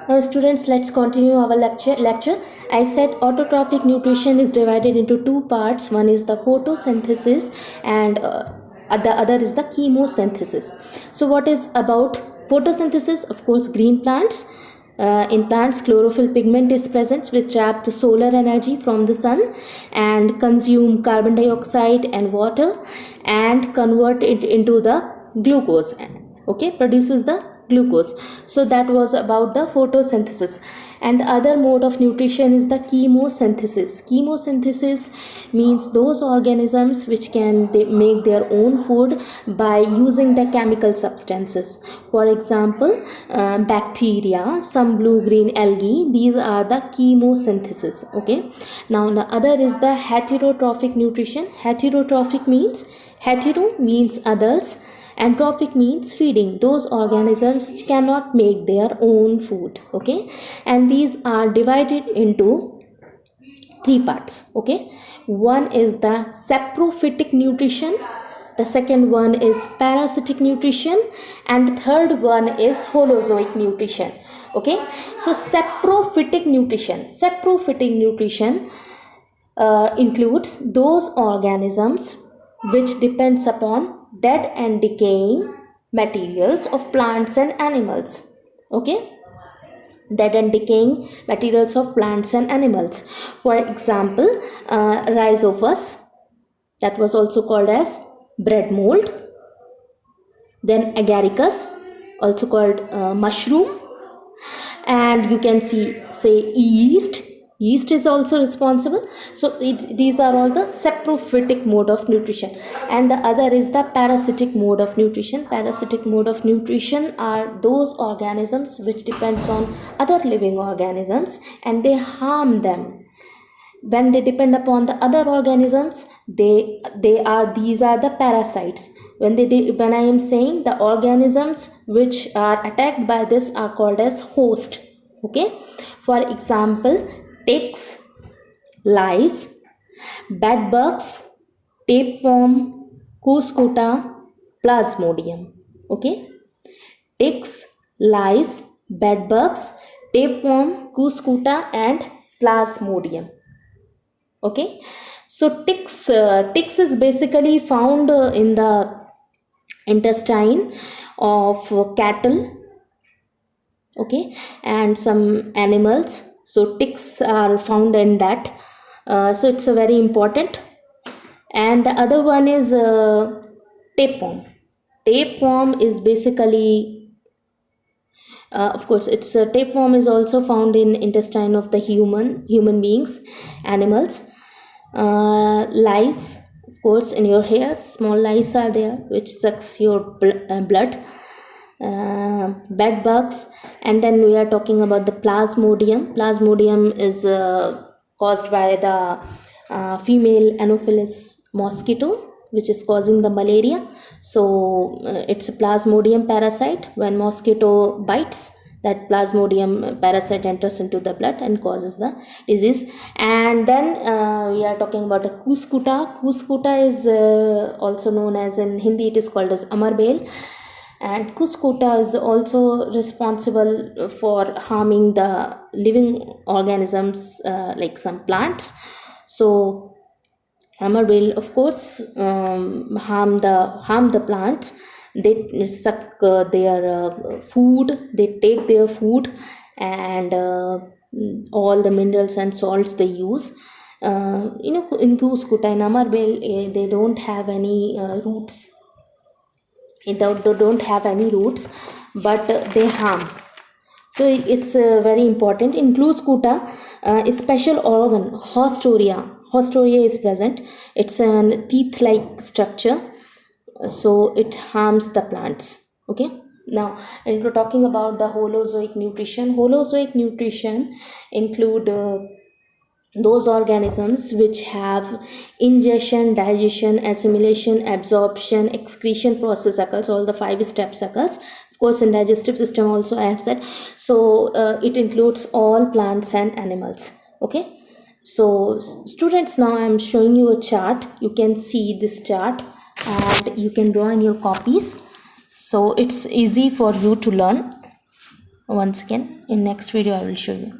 Now students, let's continue our lecture. I said autotrophic nutrition is divided into two parts. One is the photosynthesis and the other is the chemosynthesis. So what is about photosynthesis? Of course, green plants. In plants, chlorophyll pigment is present, which trap the solar energy from the sun and consume carbon dioxide and water and convert it into the glucose. Okay, produces the glucose. So that was about the photosynthesis. And the other mode of nutrition is the chemosynthesis. Chemosynthesis means those organisms which can make their own food by using the chemical substances. For example, bacteria, some blue-green algae, these are the chemosynthesis. Okay. Now the other is the heterotrophic nutrition. Heterotrophic means, hetero means others, and trophic means feeding those organisms which cannot make their own food. Okay, and these are divided into three parts. Okay, one is the saprophytic nutrition, the second one is parasitic nutrition, and the third one is holozoic nutrition. Okay, so saprophytic nutrition includes those organisms which depends upon dead and decaying materials of plants and animals. Okay, dead and decaying materials of plants and animals. For example, rhizopus, that was also called as bread mold. Then agaricus, also called mushroom. And you can say yeast is also responsible. So these are all the saprophytic mode of nutrition. And the other is the parasitic mode of nutrition. Parasitic mode of nutrition are those organisms which depends on other living organisms and they harm them. When they depend upon the other organisms, these are the parasites. When I am saying the organisms which are attacked by this are called as host. Okay, for example, ticks, lice, bedbugs, tapeworm, cuscuta, plasmodium. Okay, ticks, lice, bedbugs, tapeworm, cuscuta, and plasmodium. Okay, so ticks is basically found in the intestine of cattle. Okay, and some animals. So ticks are found in that. So it's a very important. And the other one is tapeworm. Tapeworm is basically of course it's tapeworm is also found in intestine of the human beings, animals. Lice, of course, in your hair, small lice are there which sucks your blood. Bed bugs, and then we are talking about the plasmodium. Plasmodium is caused by the female Anopheles mosquito, which is causing the malaria. So it's a plasmodium parasite. When mosquito bites, that plasmodium parasite enters into the blood and causes the disease. And then we are talking about a cuscuta. Cuscuta is also known as, in Hindi it is called as amarbel. And cuscuta is also responsible for harming the living organisms like some plants. So amarbel, of course, harm the plants. They suck their food, they take their food, and all the minerals and salts they use. In cuscuta, in amarbel, they don't have any roots. They don't have any roots, but they harm. So it's very important. In cuscuta, a special organ, Haustoria is present. It's a teeth-like structure, so it harms the plants. Okay, now and we're talking about the holozoic nutrition. Holozoic nutrition include those organisms which have ingestion, digestion, assimilation, absorption, excretion process occurs, all the 5 steps occurs. Of course, in digestive system also I have said. So it includes all plants and animals. Okay, so students, now I am showing you a chart. You can see this chart and you can draw in your copies, so it's easy for you to learn. once again. In next video I will show you.